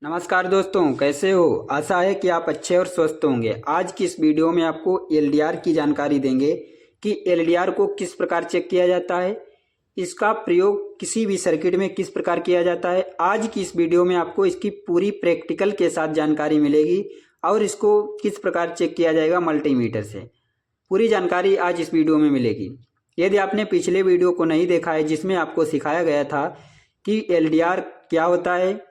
नमस्कार दोस्तों, कैसे हो। आशा है कि आप अच्छे और स्वस्थ होंगे। आज की इस वीडियो में आपको एलडीआर की जानकारी देंगे कि एलडीआर को किस प्रकार चेक किया जाता है, इसका प्रयोग किसी भी सर्किट में किस प्रकार किया जाता है। आज की इस वीडियो में आपको इसकी पूरी प्रैक्टिकल के साथ जानकारी मिलेगी और इसको किस प्रकार चेक किया जाएगा मल्टीमीटर से। पूरी जानकारी आज इस वीडियो में मिलेगी। यदि आपने पिछले वीडियो को नहीं देखा है जिसमें आपको सिखाया गया था कि एलडीआर क्या होता है,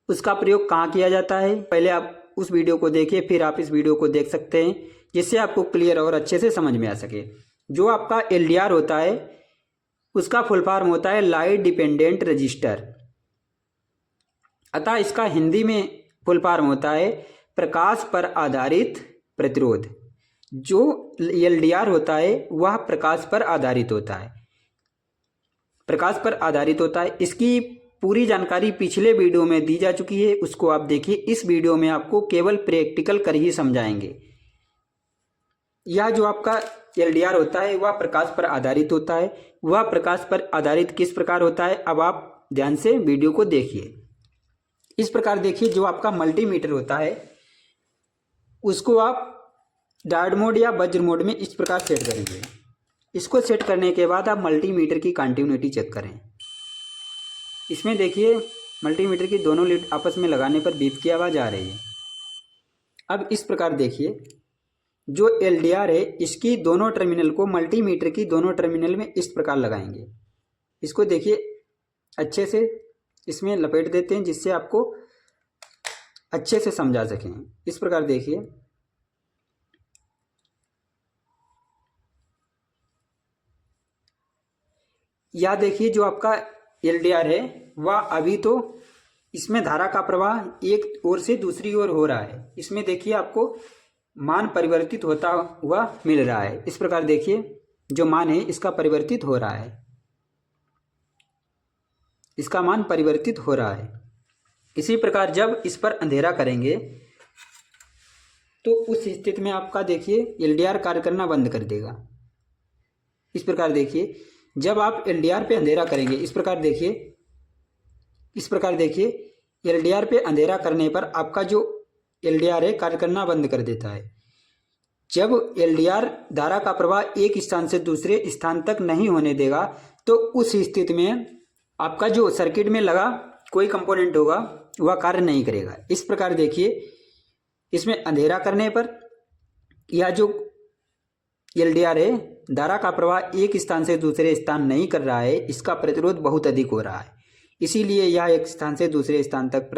उसका प्रयोग कहाँ किया जाता है, पहले आप उस वीडियो को देखिए, फिर आप इस वीडियो को देख सकते हैं जिससे आपको क्लियर और अच्छे से समझ में आ सके। जो आपका एलडीआर होता है उसका फुल फॉर्म होता है लाइट डिपेंडेंट रजिस्टर, अतः इसका हिंदी में फुल फॉर्म होता है प्रकाश पर आधारित प्रतिरोध। जो एलडीआर होता है वह प्रकाश पर आधारित होता है, इसकी पूरी जानकारी पिछले वीडियो में दी जा चुकी है, उसको आप देखिए। इस वीडियो में आपको केवल प्रैक्टिकल कर ही समझाएंगे। यह जो आपका एलडीआर होता है वह प्रकाश पर आधारित होता है। वह प्रकाश पर आधारित किस प्रकार होता है, अब आप ध्यान से वीडियो को देखिए। इस प्रकार देखिए, जो आपका मल्टीमीटर होता है उसको आप डायोड मोड या वज्र मोड में इस प्रकार सेट करेंगे। इसको सेट करने के बाद आप मल्टीमीटर की कंटिन्यूटी चेक करें। इसमें देखिए मल्टीमीटर की दोनों लीड आपस में लगाने पर बीप की आवाज़ आ रही है। अब इस प्रकार देखिए, जो एलडीआर है इसकी दोनों टर्मिनल को मल्टीमीटर की दोनों टर्मिनल में इस प्रकार लगाएंगे। इसको देखिए अच्छे से इसमें लपेट देते हैं जिससे आपको अच्छे से समझा सकें। इस प्रकार देखिए, या देखिए जो आपका एलडीआर है वह अभी तो इसमें धारा का प्रवाह एक ओर से दूसरी ओर हो रहा है। इसमें देखिए आपको मान परिवर्तित होता हुआ मिल रहा है। इस प्रकार देखिए जो मान है इसका परिवर्तित हो रहा है, इसका मान परिवर्तित हो रहा है। इसी प्रकार जब इस पर अंधेरा करेंगे तो उस स्थिति में आपका देखिए एलडीआर कार्य करना बंद कर देगा। इस प्रकार देखिए जब आप एलडीआर पे अंधेरा करेंगे, इस प्रकार देखिए एलडीआर पे अंधेरा करने पर आपका जो एलडीआर है कार्य करना बंद कर देता है। जब एलडीआर धारा का प्रवाह एक स्थान से दूसरे स्थान तक नहीं होने देगा तो उस स्थिति में आपका जो सर्किट में लगा कोई कंपोनेंट होगा वह कार्य नहीं करेगा। इस प्रकार देखिए इसमें अंधेरा करने पर यह जो एलडीआर है धारा का प्रवाह एक स्थान से दूसरे स्थान नहीं कर रहा है, इसका प्रतिरोध बहुत अधिक हो रहा है, इसीलिए यह एक स्थान से दूसरे स्थान तक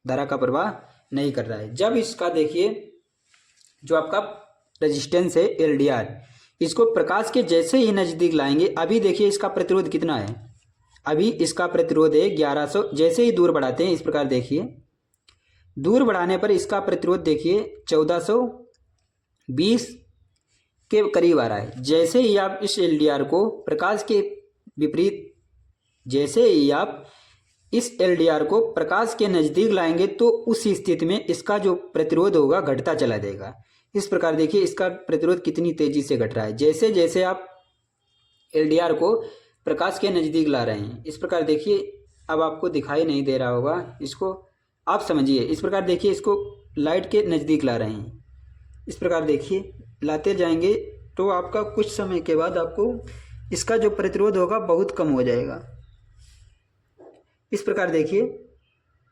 धारा का प्रवाह नहीं कर रहा है। जब इसका देखिए जो आपका रेजिस्टेंस है एलडीआर, इसको प्रकाश के जैसे ही नज़दीक लाएंगे, अभी देखिए इसका प्रतिरोध कितना है, अभी इसका प्रतिरोध है 1100। जैसे ही दूर बढ़ाते हैं, इस प्रकार देखिए दूर बढ़ाने पर इसका प्रतिरोध देखिए 1420 के करीब आ रहा है। जैसे ही आप इस एलडीआर को प्रकाश के विपरीत, जैसे ही आप इस एलडीआर को प्रकाश के नज़दीक लाएंगे तो उस स्थिति में इसका जो प्रतिरोध होगा घटता चला जाएगा। इस प्रकार देखिए इसका प्रतिरोध कितनी तेजी से घट रहा है जैसे जैसे आप एलडीआर को प्रकाश के नज़दीक ला रहे हैं। इस प्रकार देखिए, अब आपको दिखाई नहीं दे रहा होगा, इसको आप समझिए। इस प्रकार देखिए इसको लाइट के नज़दीक ला रहे हैं। इस प्रकार देखिए लाते जाएंगे तो आपका कुछ समय के बाद आपको इसका जो प्रतिरोध होगा बहुत कम हो जाएगा। इस प्रकार देखिए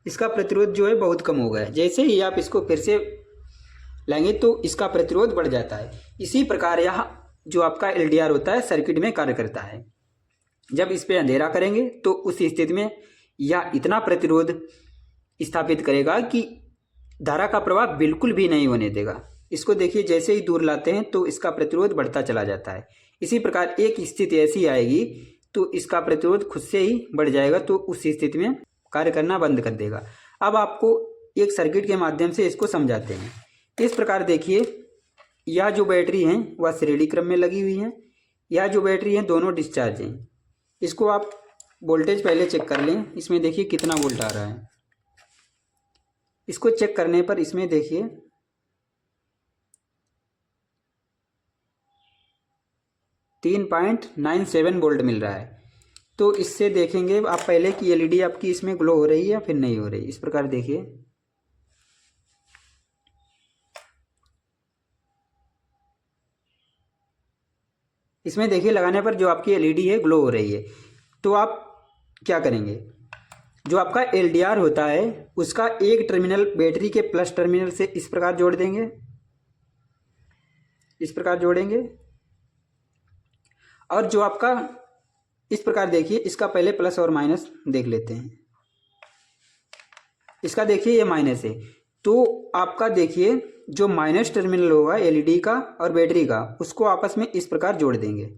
इसका प्रतिरोध जो है बहुत कम हो गया है। जैसे ही आप इसको फिर से लाएंगे तो इसका प्रतिरोध बढ़ जाता है। इसी प्रकार यह जो आपका एलडीआर होता है सर्किट में कार्य करता है। जब इस पे अंधेरा करेंगे तो उस स्थिति में यह इतना प्रतिरोध स्थापित करेगा कि धारा का प्रवाह बिल्कुल भी नहीं होने देगा। इसको देखिए जैसे ही दूर लाते हैं तो इसका प्रतिरोध बढ़ता चला जाता है। इसी प्रकार एक स्थिति ऐसी आएगी तो इसका प्रतिरोध खुद से ही बढ़ जाएगा, तो उस स्थिति में कार्य करना बंद कर देगा। अब आपको एक सर्किट के माध्यम से इसको समझाते हैं। इस प्रकार देखिए यह जो बैटरी हैं वह श्रेणी क्रम में लगी हुई हैं, यह जो बैटरी हैं दोनों डिस्चार्ज हैं। इसको आप वोल्टेज पहले चेक कर लें, इसमें देखिए कितना वोल्ट आ रहा है। इसको चेक करने पर इसमें देखिए 3.97 वोल्ट मिल रहा है। तो इससे देखेंगे आप पहले कि एलईडी आपकी इसमें ग्लो हो रही है या फिर नहीं हो रही। इस प्रकार देखिए, इसमें देखिए लगाने पर जो आपकी एलईडी है ग्लो हो रही है। तो आप क्या करेंगे, जो आपका एलडीआर होता है उसका एक टर्मिनल बैटरी के प्लस टर्मिनल से इस प्रकार जोड़ देंगे, इस प्रकार जोड़ेंगे। और जो आपका इस प्रकार देखिए, इसका पहले प्लस और माइनस देख लेते हैं। इसका देखिए ये माइनस है, तो आपका देखिए जो माइनस टर्मिनल होगा एलईडी का और बैटरी का, उसको आपस में इस प्रकार जोड़ देंगे।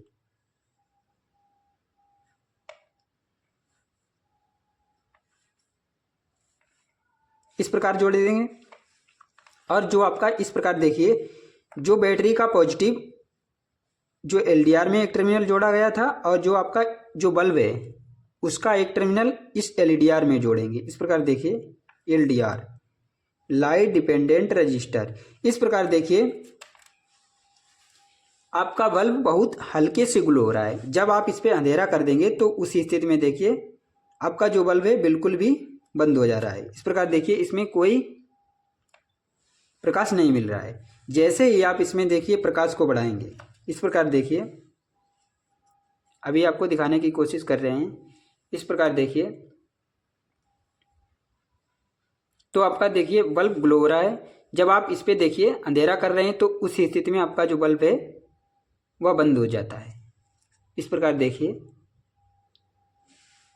इस प्रकार जोड़ देंगे। और जो आपका इस प्रकार देखिए, जो बैटरी का पॉजिटिव जो एलडीआर में एक टर्मिनल जोड़ा गया था और जो आपका जो बल्ब है उसका एक टर्मिनल इस एलईडीआर में जोड़ेंगे। इस प्रकार देखिए, एलडीआर लाइट डिपेंडेंट रजिस्टर। इस प्रकार देखिए आपका बल्ब बहुत हल्के से ग्लो हो रहा है। जब आप इस पर अंधेरा कर देंगे तो उस स्थिति में देखिए आपका जो बल्ब है बिल्कुल भी बंद हो जा रहा है। इस प्रकार देखिए इसमें कोई प्रकाश नहीं मिल रहा है। जैसे ही आप इसमें देखिए प्रकाश को बढ़ाएंगे, इस प्रकार देखिए, अभी आपको दिखाने की कोशिश कर रहे हैं। इस प्रकार देखिए तो आपका देखिए बल्ब ग्लो हो रहा है। जब आप इस पे देखिए अंधेरा कर रहे हैं तो उस स्थिति में आपका जो बल्ब है वह बंद हो जाता है। इस प्रकार देखिए,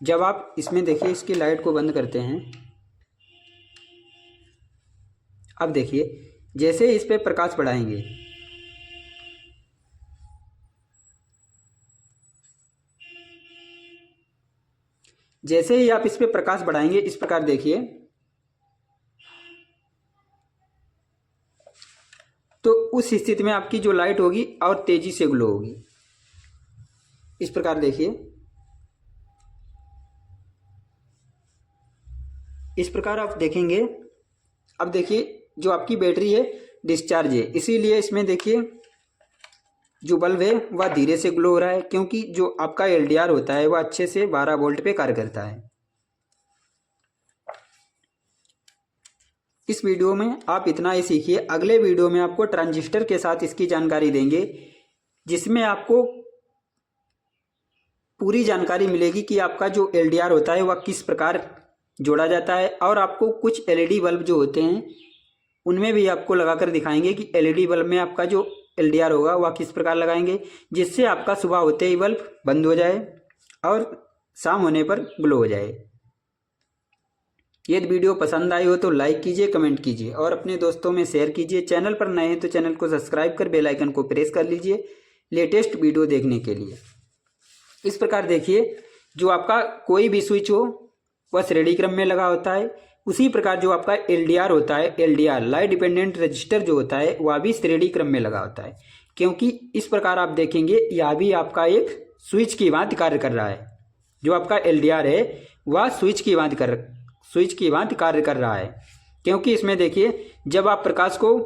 जब आप इसमें देखिए इसकी लाइट को बंद करते हैं, अब देखिए जैसे इस पे प्रकाश बढ़ाएंगे, जैसे ही आप इस पे प्रकाश बढ़ाएंगे, इस प्रकार देखिए तो उस स्थिति में आपकी जो लाइट होगी और तेजी से ग्लो होगी। इस प्रकार देखिए, इस प्रकार आप देखेंगे। अब देखिए जो आपकी बैटरी है डिस्चार्ज है, इसीलिए इसमें देखिए जो बल्ब है वह धीरे से ग्लो हो रहा है, क्योंकि जो आपका एलडीआर होता है वह अच्छे से 12 वोल्ट पे कार्य करता है। इस वीडियो में आप इतना ही सीखिए। अगले वीडियो में आपको ट्रांजिस्टर के साथ इसकी जानकारी देंगे, जिसमें आपको पूरी जानकारी मिलेगी कि आपका जो एलडीआर होता है वह किस प्रकार जोड़ा जाता है। और आपको कुछ एलईडी बल्ब जो होते हैं उनमें भी आपको लगाकर दिखाएंगे कि एलईडी बल्ब में आपका जो एलडीआर होगा वह किस प्रकार लगाएंगे, जिससे आपका सुबह होते ही बल्ब बंद हो जाए और शाम होने पर ग्लो हो जाए। यदि वीडियो पसंद आई हो तो लाइक कीजिए, कमेंट कीजिए और अपने दोस्तों में शेयर कीजिए। चैनल पर नए हैं तो चैनल को सब्सक्राइब कर बेल आइकन को प्रेस कर लीजिए लेटेस्ट वीडियो देखने के लिए। इस प्रकार देखिए जो आपका कोई भी स्विच हो वह श्रेणी क्रम में लगा होता है, उसी प्रकार जो आपका एलडीआर होता है, एलडीआर लाइट डिपेंडेंट रजिस्टर जो होता है वह भी श्रेणी क्रम में लगा होता है। क्योंकि इस प्रकार आप देखेंगे यह भी आपका एक स्विच की भांति कार्य कर रहा है। जो आपका एलडीआर है वह स्विच की भांति कार्य कर रहा है। क्योंकि इसमें देखिए जब आप प्रकाश को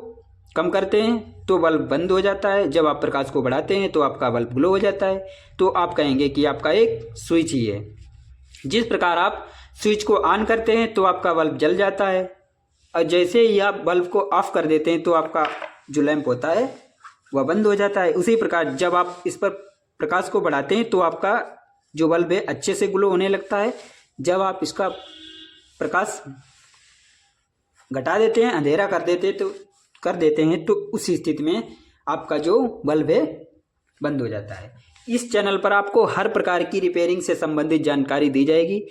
कम करते हैं तो बल्ब बंद हो जाता है, जब आप प्रकाश को बढ़ाते हैं तो आपका बल्ब ग्लो हो जाता है। तो आप कहेंगे कि आपका एक स्विच ही है। जिस प्रकार आप स्विच को ऑन करते हैं तो आपका बल्ब जल जाता है, और जैसे ही आप बल्ब को ऑफ कर देते हैं तो आपका जो लैंप होता है वह बंद हो जाता है। उसी प्रकार जब आप इस पर प्रकाश को बढ़ाते हैं तो आपका जो बल्ब है अच्छे से ग्लो होने लगता है। जब आप इसका प्रकाश घटा देते हैं, अंधेरा कर देते हैं तो उस स्थिति में आपका जो बल्ब है बंद हो जाता है। इस चैनल पर आपको हर प्रकार की रिपेयरिंग से संबंधित जानकारी दी जाएगी।